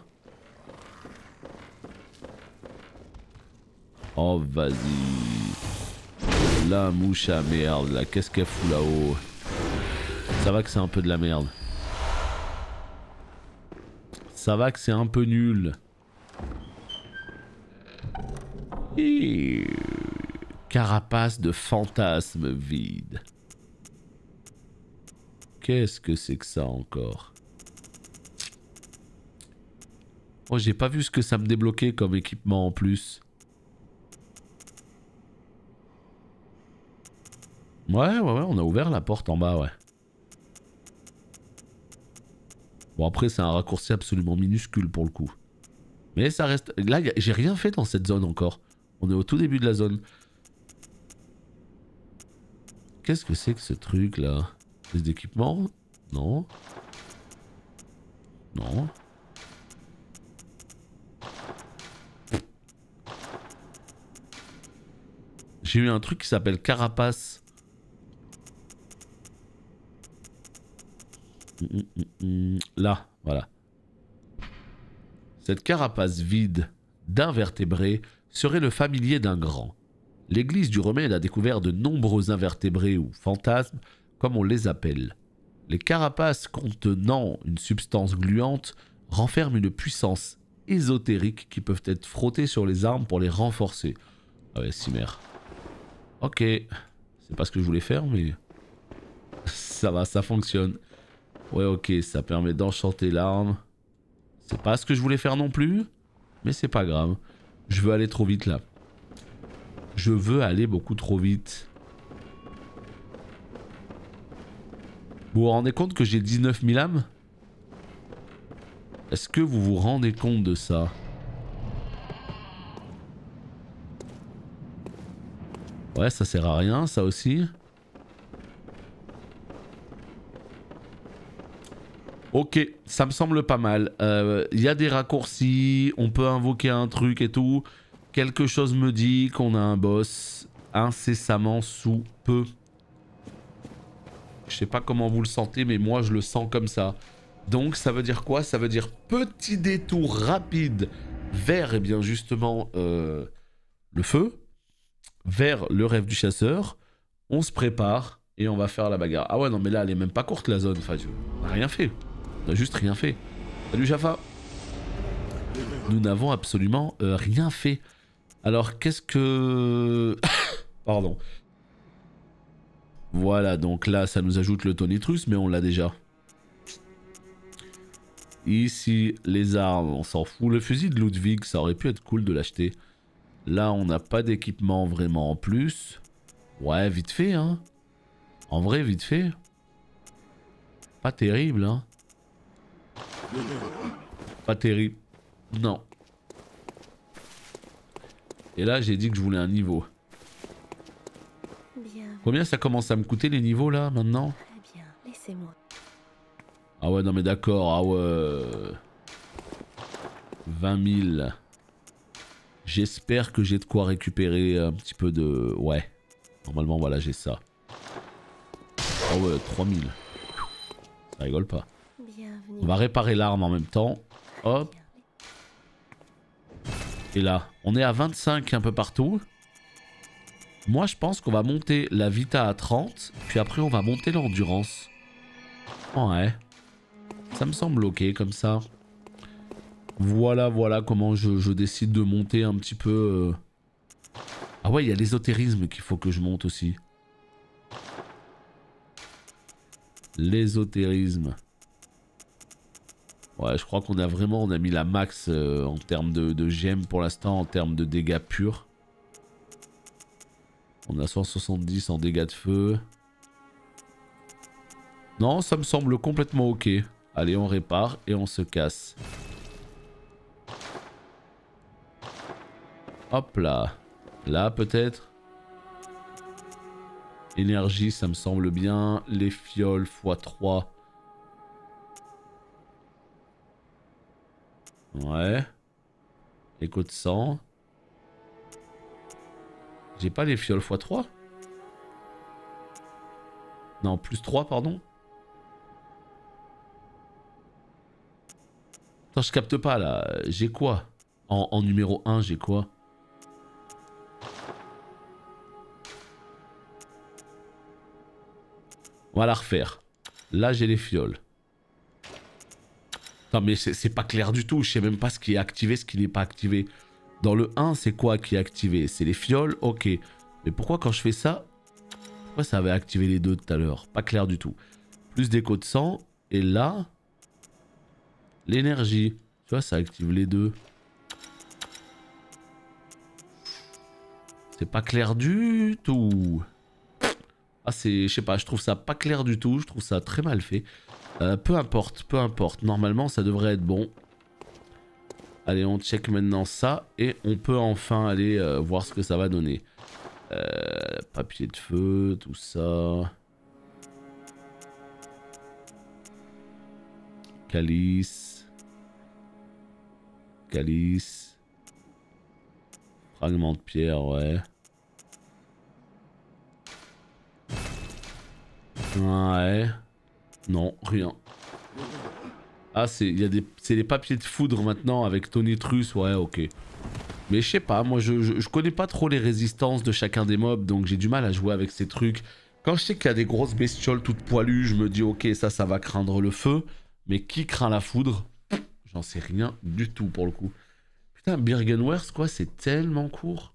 Oh vas-y. La mouche à merde là, qu'est-ce qu'elle fout là-haut? Ça va que c'est un peu de la merde. Ça va que c'est un peu nul. Et... carapace de fantasme vide. Qu'est-ce que c'est que ça encore? Oh, j'ai pas vu ce que ça me débloquait comme équipement en plus. Ouais, on a ouvert la porte en bas, ouais. Bon, après, c'est un raccourci absolument minuscule pour le coup. Mais ça reste... Là, j'ai rien fait dans cette zone encore. On est au tout début de la zone. Qu'est-ce que c'est que ce truc là? Des équipements? Non. Non. J'ai eu un truc qui s'appelle carapace. Là, voilà. Cette carapace vide d'invertébrés serait le familier d'un grand. L'église du remède a découvert de nombreux invertébrés ou fantasmes, comme on les appelle. Les carapaces contenant une substance gluante renferment une puissance ésotérique qui peuvent être frottées sur les armes pour les renforcer. Ah ouais, Cimer. Ok. C'est pas ce que je voulais faire, mais... ça va, ça fonctionne. Ouais, ok, ça permet d'enchanter l'arme. C'est pas ce que je voulais faire non plus, mais c'est pas grave. Je veux aller trop vite là. Je veux aller beaucoup trop vite. Vous vous rendez compte que j'ai 19 000 âmes? Est-ce que vous vous rendez compte de ça? Ouais, ça sert à rien, ça aussi. Ok, ça me semble pas mal. Y a des raccourcis, on peut invoquer un truc et tout. Quelque chose me dit qu'on a un boss incessamment sous peu. Je sais pas comment vous le sentez, mais moi je le sens comme ça. Donc ça veut dire quoi? Ça veut dire petit détour rapide vers, eh bien justement, le feu, vers le rêve du chasseur. On se prépare et on va faire la bagarre. Ah ouais, non mais là elle est même pas courte la zone, enfin on n'a rien fait. On a juste rien fait. Salut Jaffa. Nous n'avons absolument rien fait. Alors qu'est-ce que... Pardon. Voilà, donc là ça nous ajoute le tonitruce, mais on l'a déjà. Ici, les armes, on s'en fout. Le fusil de Ludwig, ça aurait pu être cool de l'acheter. Là, on n'a pas d'équipement vraiment en plus. Ouais, vite fait, hein. En vrai, vite fait. Pas terrible, hein. Pas terrible. Non. Et là, j'ai dit que je voulais un niveau. Combien ça commence à me coûter les niveaux, là, maintenant? Très bien, laissez-moi. Ah ouais, non mais d'accord, ah ouais... 20 000. J'espère que j'ai de quoi récupérer un petit peu de... Ouais. Normalement, voilà, j'ai ça. Ah ouais, 3000. Ça rigole pas. Bienvenue. On va réparer l'arme en même temps. Hop. Et là, on est à 25 un peu partout. Moi, je pense qu'on va monter la Vita à 30. Puis après, on va monter l'endurance. Ouais. Ça me semble ok comme ça. Voilà, voilà comment je décide de monter un petit peu. Ah ouais, il y a l'ésotérisme qu'il faut que je monte aussi. L'ésotérisme. Ouais, je crois qu'on a vraiment, on a mis la max en termes de gemmes pour l'instant, en termes de dégâts purs. On a 170 en dégâts de feu. Non, ça me semble complètement ok. Allez, on répare et on se casse. Hop là. Là peut-être. Énergie, ça me semble bien. Les fioles x3. Ouais. Écho de sang. J'ai pas les fioles x3? Non, plus 3, pardon. Attends, je capte pas là. J'ai quoi en numéro 1, j'ai quoi? On va la refaire. Là, j'ai les fioles. Non, mais c'est pas clair du tout. Je sais même pas ce qui est activé, ce qui n'est pas activé. Dans le 1, c'est quoi qui est activé? C'est les fioles? Ok. Mais pourquoi quand je fais ça... Pourquoi ça avait activé les deux tout à l'heure? Pas clair du tout. Plus d'écho de sang. Et là... L'énergie. Tu vois, ça active les deux. C'est pas clair du tout. Ah, c'est... Je sais pas, je trouve ça pas clair du tout. Je trouve ça très mal fait. Peu importe, peu importe. Normalement, ça devrait être bon. Allez, on check maintenant ça. Et on peut enfin aller voir ce que ça va donner. Papier de feu, tout ça. Calice. Calice. Fragment de pierre, ouais. Ouais. Non, rien. Ah, c'est les papiers de foudre maintenant avec tonitruce, ouais, ok. Mais je sais pas, moi je connais pas trop les résistances de chacun des mobs, donc j'ai du mal à jouer avec ces trucs. Quand je sais qu'il y a des grosses bestioles toutes poilues, je me dis ok, ça va craindre le feu. Mais qui craint la foudre? J'en sais rien du tout pour le coup. Putain, Birkenwerth, quoi, c'est tellement court.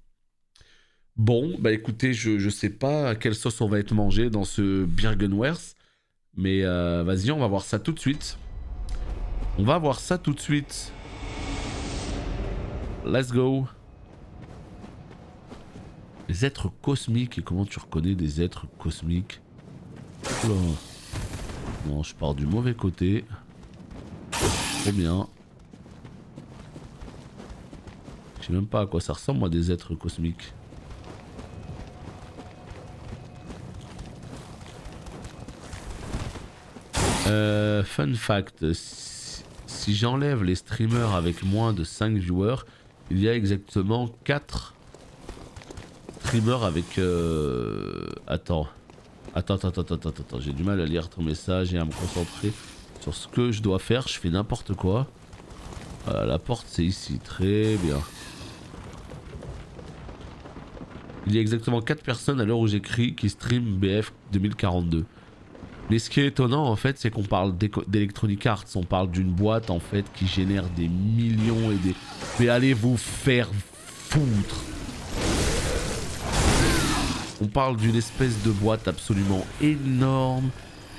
Bon, bah écoutez, je sais pas à quelle sauce on va être mangé dans ce Birkenwerth. Mais vas-y, on va voir ça tout de suite. On va voir ça tout de suite. Let's go. Les êtres cosmiques. Et comment tu reconnais des êtres cosmiques? Oula. Non, je pars du mauvais côté. Trop bien. sais même pas à quoi ça ressemble, moi, des êtres cosmiques. Fun fact, si j'enlève les streamers avec moins de 5 viewers, il y a exactement 4 streamers avec... Attends, j'ai du mal à lire ton message et à me concentrer sur ce que je dois faire, je fais n'importe quoi. Voilà, la porte c'est ici, très bien. Il y a exactement 4 personnes à l'heure où j'écris qui stream BF 2042. Mais ce qui est étonnant en fait, c'est qu'on parle d'Electronic Arts, on parle d'une boîte en fait qui génère des millions et des... Mais allez vous faire foutre. On parle d'une espèce de boîte absolument énorme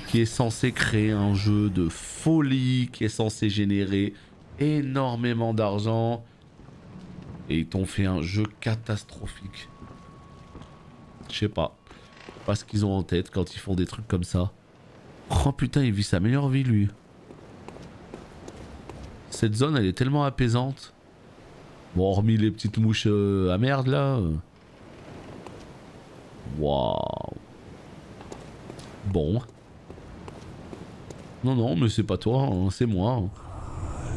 qui est censée créer un jeu de folie, qui est censé générer énormément d'argent. Et ils t'ont fait un jeu catastrophique. Je sais pas ce qu'ils ont en tête quand ils font des trucs comme ça. Oh putain, il vit sa meilleure vie lui. Cette zone elle est tellement apaisante. Bon, hormis les petites mouches à merde là. Waouh. Bon. Non, mais c'est pas toi, hein, c'est moi. Hein.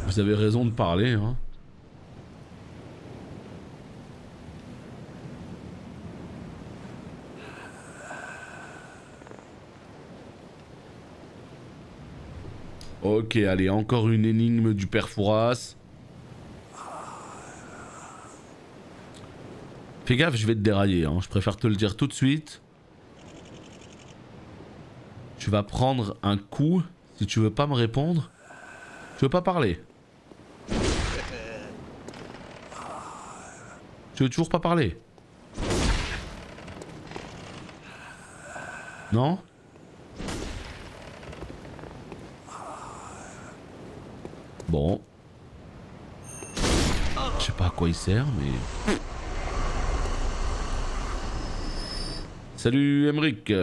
Vous avez raison de parler. Hein. Ok, allez, encore une énigme du père Fouras. Fais gaffe, je vais te dérailler, hein. Je préfère te le dire tout de suite. Tu vas prendre un coup si tu veux pas me répondre. Tu veux pas parler. Tu veux toujours pas parler. Non ? Bon. Je sais pas à quoi il sert, mais... Salut Emric.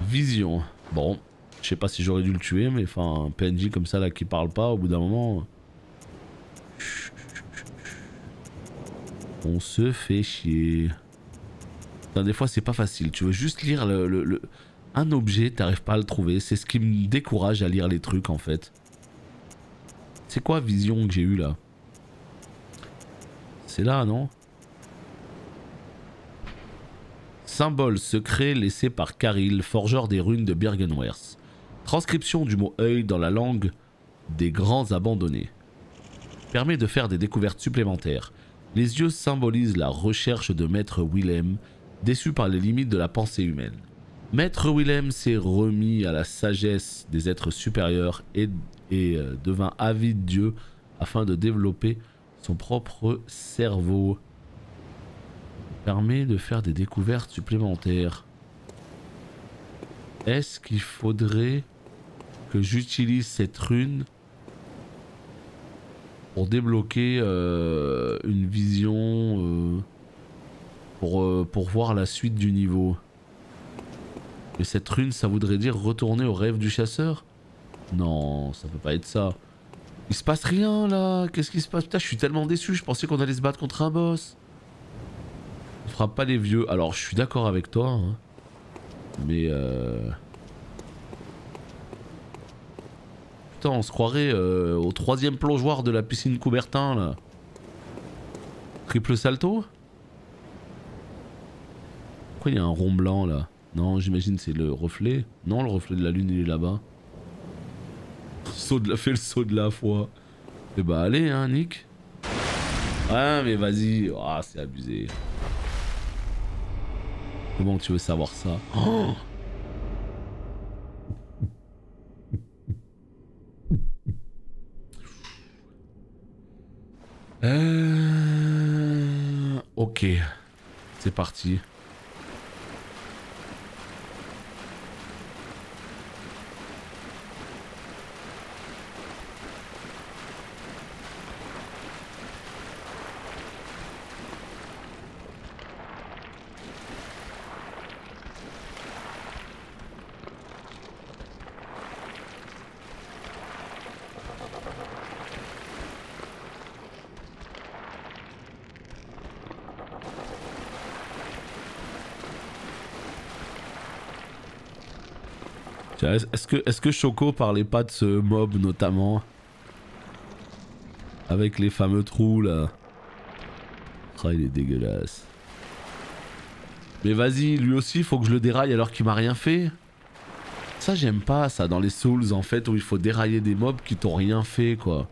Vision. Bon. Je sais pas si j'aurais dû le tuer, mais enfin, un PNJ comme ça là qui parle pas, au bout d'un moment... On se fait chier. Putain, des fois c'est pas facile. Tu veux juste lire un objet, t'arrives pas à le trouver. C'est ce qui me décourage à lire les trucs en fait. C'est quoi vision que j'ai eu là? C'est là, non? Symbole secret laissé par Caril, forgeur des runes de Byrgenwerth. Transcription du mot œil dans la langue des grands abandonnés. Permet de faire des découvertes supplémentaires. Les yeux symbolisent la recherche de Maître Willem, déçu par les limites de la pensée humaine. Maître Willem s'est remis à la sagesse des êtres supérieurs et devint avide Dieu afin de développer son propre cerveau. Permet de faire des découvertes supplémentaires. Est-ce qu'il faudrait que j'utilise cette rune pour débloquer une vision pour voir la suite du niveau? Mais cette rune, ça voudrait dire retourner au rêve du chasseur? Non, ça peut pas être ça. Il se passe rien là. Qu'est-ce qui se passe? Putain, je suis tellement déçu. Je pensais qu'on allait se battre contre un boss. On frappe pas les vieux. Alors, je suis d'accord avec toi. Hein. Mais putain, on se croirait au 3e plongeoir de la piscine Coubertin là. Triple salto? Pourquoi il y a un rond blanc là? Non, j'imagine c'est le reflet. Non, le reflet de la lune il est là-bas. Fait le saut de la foi. Et bah allez hein Nick. Ouais mais vas-y. Ah c'est abusé. Comment tu veux savoir ça? Oh ok. C'est parti. Tiens, est-ce que Choco parlait pas de ce mob notamment? Avec les fameux trous là. Oh, il est dégueulasse. Mais vas-y, lui aussi, faut que je le déraille alors qu'il m'a rien fait. Ça, j'aime pas ça dans les Souls en fait, où il faut dérailler des mobs qui t'ont rien fait quoi.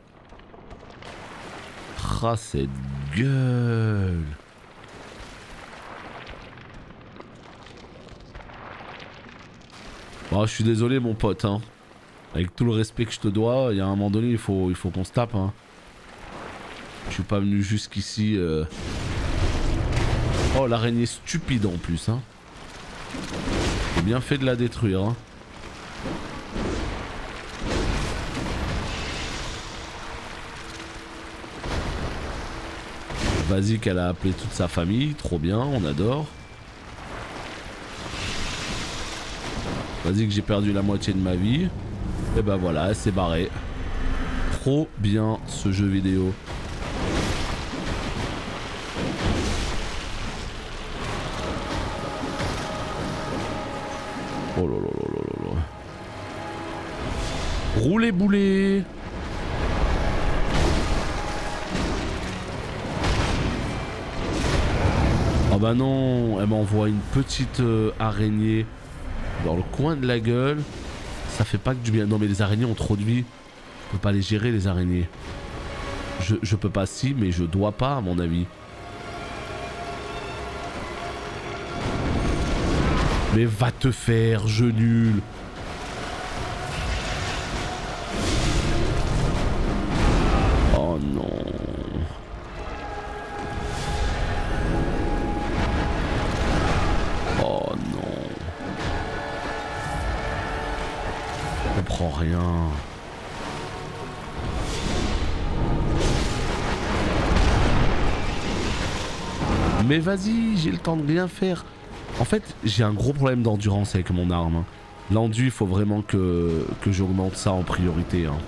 Ah, cette gueule. Oh, je suis désolé mon pote hein. Avec tout le respect que je te dois, il y a un moment donné il faut qu'on se tape hein. Je suis pas venu jusqu'ici Oh l'araignée stupide en plus hein. J'ai bien fait de la détruire hein. Vas-y qu'elle a appelé toute sa famille, trop bien, on adore. Vas-y que j'ai perdu la moitié de ma vie. Et bah voilà, elle s'est barrée. Trop bien ce jeu vidéo. Oh là là là là là. Roulez boulet. Oh bah non, elle m'envoie une petite araignée dans le coin de la gueule. Ça fait pas que du bien. Non mais les araignées ont trop de vie. Je peux pas les gérer les araignées. Je peux pas si, mais je dois pas à mon avis. Mais va te faire, jeu nul. Oh non. Oh non. Je comprends rien. Mais vas-y, j'ai le temps de rien faire. En fait, j'ai un gros problème d'endurance avec mon arme. L'endu, il faut vraiment que j'augmente ça en priorité. Hein.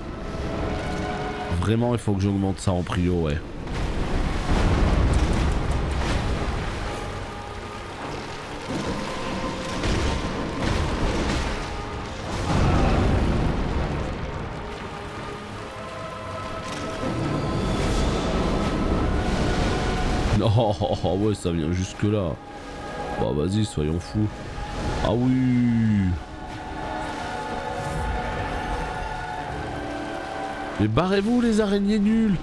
Vraiment, il faut que j'augmente ça en prio, ouais. Oh ouais, ça vient jusque là. Bah vas-y, soyons fous. Ah oui. Mais barrez-vous les araignées nulles.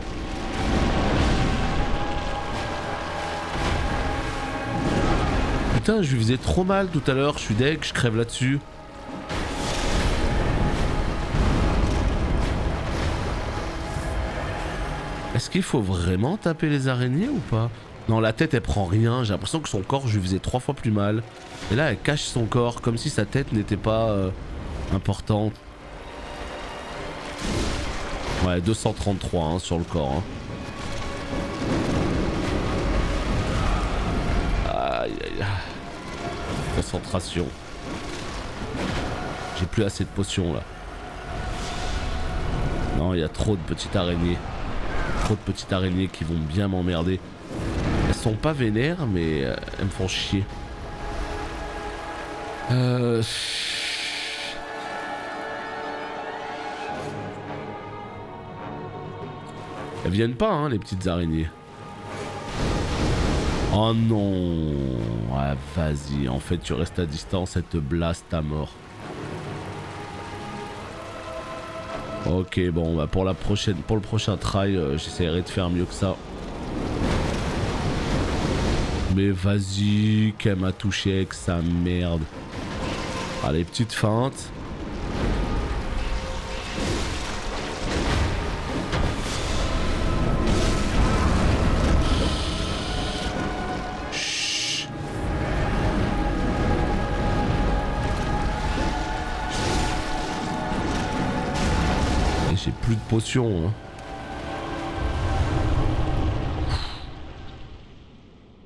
Putain, je lui faisais trop mal tout à l'heure, je suis deg, je crève là-dessus. Est-ce qu'il faut vraiment taper les araignées ou pas? Non, la tête elle prend rien, j'ai l'impression que son corps je lui faisais 3 fois plus mal. Et là elle cache son corps comme si sa tête n'était pas importante. Ouais, 233 hein, sur le corps. Hein. Aïe aïe aïe. Concentration. J'ai plus assez de potions là. Non, il y a trop de petites araignées. Trop de petites araignées qui vont bien m'emmerder. Elles sont pas vénères mais elles me font chier. Elles viennent pas hein les petites araignées. Oh non. Ouais vas-y, en fait tu restes à distance, elle te blast à mort. Ok bon bah pour le prochain try j'essaierai de faire mieux que ça. Mais vas-y, qu'elle m'a touché avec sa merde. Allez, petite feinte. Chut. Et j'ai plus de potions, hein.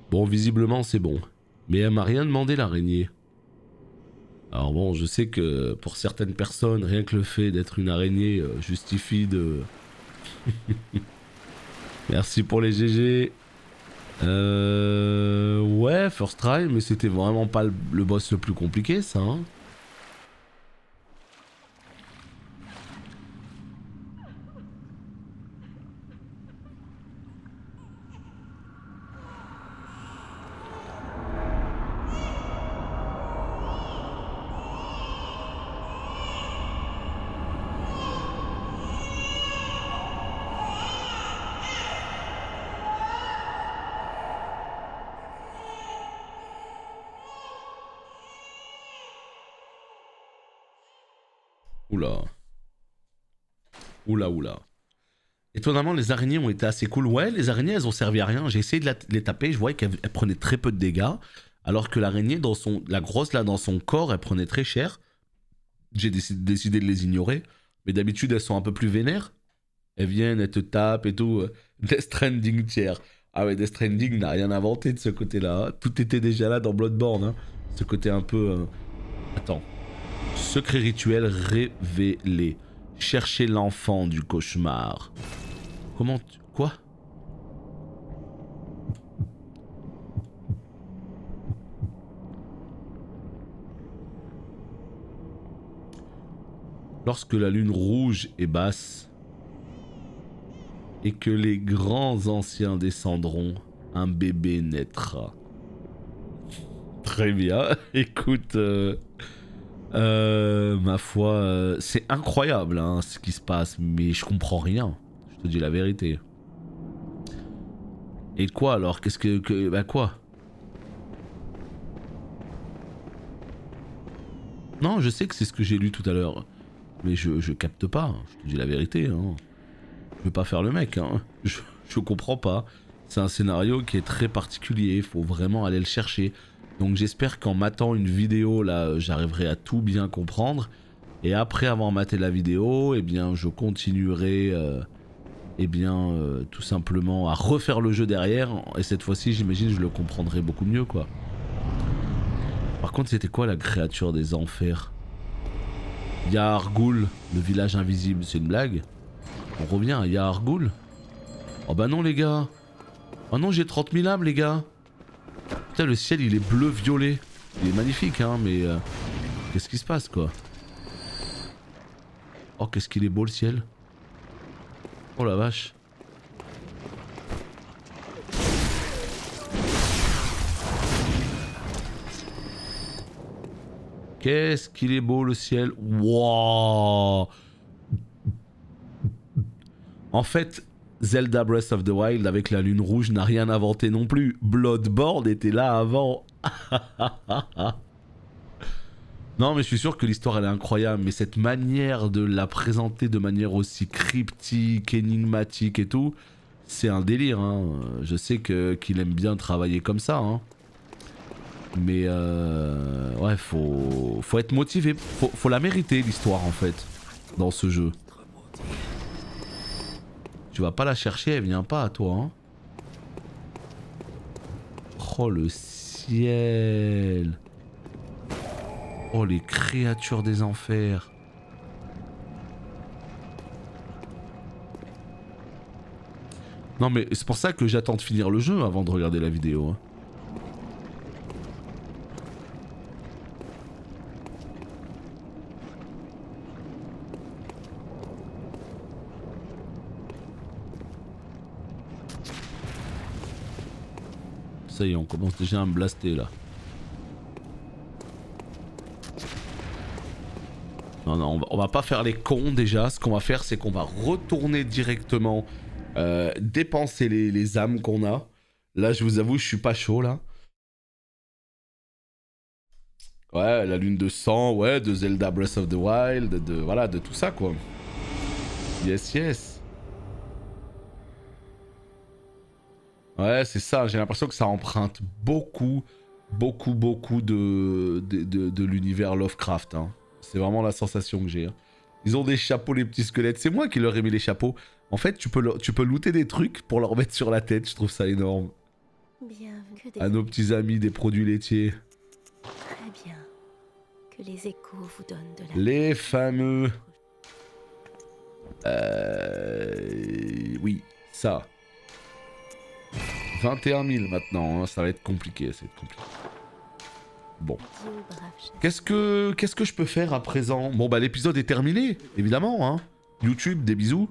Bon, visiblement c'est bon. Mais elle m'a rien demandé l'araignée. Alors bon, je sais que pour certaines personnes, rien que le fait d'être une araignée justifie de... Merci pour les GG. Ouais, first try, mais c'était vraiment pas le boss le plus compliqué ça. Hein. Oula. Oula, oula. Étonnamment, les araignées ont été assez cool. Ouais, les araignées, elles ont servi à rien. J'ai essayé de les taper, je voyais qu'elles prenaient très peu de dégâts. Alors que l'araignée, la grosse là, dans son corps, elle prenait très cher. J'ai décidé de les ignorer. Mais d'habitude, elles sont un peu plus vénères. Elles viennent, elles te tapent et tout. Death Stranding tiers. Ah ouais, Death Stranding n'a rien inventé de ce côté-là. Tout était déjà là dans Bloodborne. Hein. Ce côté un peu... Attends. Secret rituel révélé. Chercher l'enfant du cauchemar. Comment tu... Quoi? Lorsque la lune rouge est basse et que les grands anciens descendront, un bébé naîtra. Très bien. Écoute, ma foi, c'est incroyable hein, ce qui se passe, mais je comprends rien. Je te dis la vérité. Et quoi alors? Qu'est-ce que... Bah quoi? Non, je sais que c'est ce que j'ai lu tout à l'heure. Mais je capte pas, je te dis la vérité. Hein. Je veux pas faire le mec, hein. Je comprends pas. C'est un scénario qui est très particulier, il faut vraiment aller le chercher. Donc j'espère qu'en matant une vidéo, là, j'arriverai à tout bien comprendre. Et après avoir maté la vidéo, eh bien, je continuerai, tout simplement à refaire le jeu derrière. Et cette fois-ci, j'imagine, je le comprendrai beaucoup mieux, quoi. Par contre, c'était quoi la créature des enfers? Yahar'gul, le village invisible, c'est une blague? On revient à Yahar'gul? Oh bah non les gars. Oh non, j'ai 30 000 âmes les gars. Putain, le ciel il est bleu-violet. Il est magnifique hein, mais... qu'est-ce qui se passe quoi? Oh qu'est-ce qu'il est beau le ciel. Oh la vache. Qu'est-ce qu'il est beau le ciel. Wouah. En fait, Zelda Breath of the Wild avec la lune rouge n'a rien inventé non plus. Bloodborne était là avant. Non mais je suis sûr que l'histoire elle est incroyable, mais cette manière de la présenter de manière aussi cryptique, énigmatique et tout, c'est un délire. Hein. Je sais qu'il aime bien travailler comme ça. Hein. Mais ouais, faut être motivé, faut la mériter l'histoire en fait, dans ce jeu. Tu vas pas la chercher, elle vient pas à toi. Hein. Oh le ciel. Oh les créatures des enfers. Non mais c'est pour ça que j'attends de finir le jeu avant de regarder la vidéo. Hein. Ça y est, on commence déjà à me blaster là. Non, non, on va pas faire les cons déjà. Ce qu'on va faire, c'est qu'on va retourner directement dépenser les âmes qu'on a. Là, je vous avoue, je suis pas chaud là. Ouais, la lune de sang, ouais, de Zelda Breath of the Wild, voilà, de tout ça quoi. Yes, yes. Ouais, c'est ça, j'ai l'impression que ça emprunte beaucoup de l'univers Lovecraft. Hein. C'est vraiment la sensation que j'ai. Hein. Ils ont des chapeaux, les petits squelettes. C'est moi qui leur ai mis les chapeaux. En fait, tu peux looter des trucs pour leur mettre sur la tête. Je trouve ça énorme. À nos petits amis des produits laitiers. Très bien. Que les échos vous donnent de la... Les fameux... Oui, ça. 21 000 maintenant, hein. Ça va être compliqué, Bon. Qu'est-ce que je peux faire à présent? Bon bah l'épisode est terminé, évidemment. Hein. YouTube, des bisous.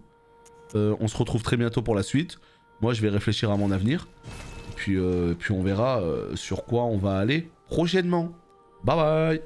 On se retrouve très bientôt pour la suite. Moi je vais réfléchir à mon avenir. Puis on verra sur quoi on va aller prochainement. Bye bye.